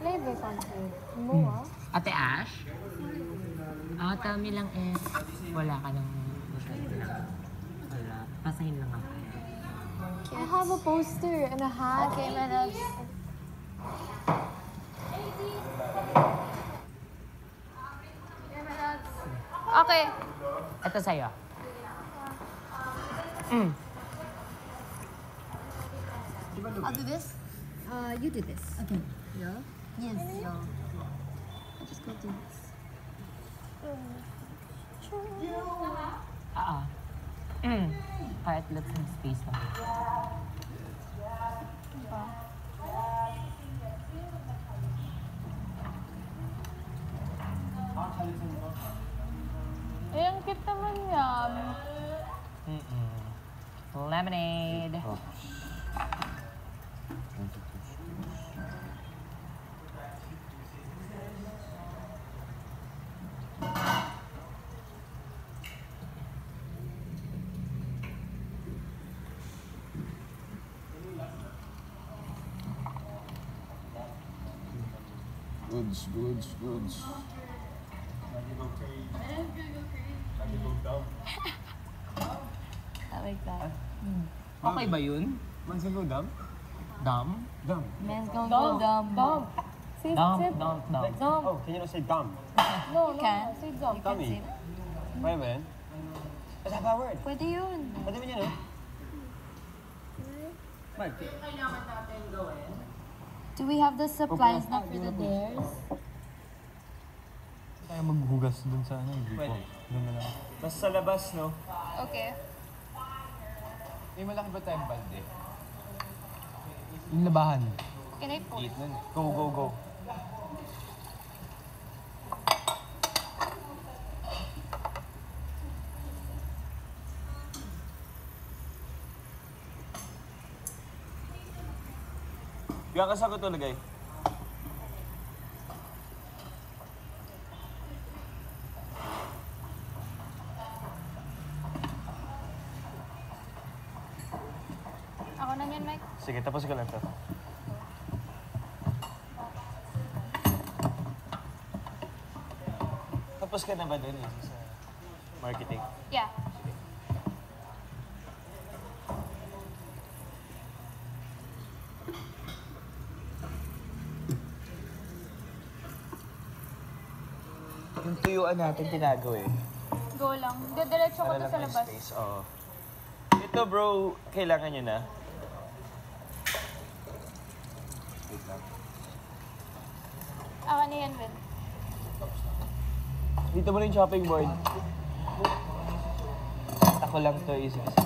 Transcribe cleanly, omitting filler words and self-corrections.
Flavor concert. Mo, Ate Ash? Tell me lang if wala ka nang wala. Pasahin lang ako. I have a poster and a hat. Okay, Manods. Okay. Ito sa'yo. I'll do this. You do this. Okay. Yeah? Yes. Yeah. I'll just go do this. Kahit let's have space lang. Eh, ang cute naman yan. Lemonade. Goods. I like that. Okay ba yun? Man's gonna go dumb? Dumb? Dumb. Men's gonna go dumb. Dumb. Say, Dumb, say, dumb. dumb. Oh, can you not say dumb? No, Can. say dumb. Dummy. Pwede ba yan? What's that word? Pwede yun. Pwede ba yun, no? Do we have the supplies na for the dares? Tayo maghugas dun sa ano, Pwede. Dun na lang. Basta sa labas, no? Okay. May malaki ba tayong balde? Yung labahan. Can I put? Eat nun. Go. Biya ka sa ko ito lagay. Ako na yan, Mike. Sige, tapos ko lang ito. Tapos ka na ba dun sa marketing? Yeah. Yung tuyuan natin tinago eh. Go lang. Diretso ko Para to lang sa may labas. space, oo. Ito bro, kailangan nyo na. Wait lang. Ako na yan, Ben. Dito mo na yung chopping board. Ako lang to, easy kasi.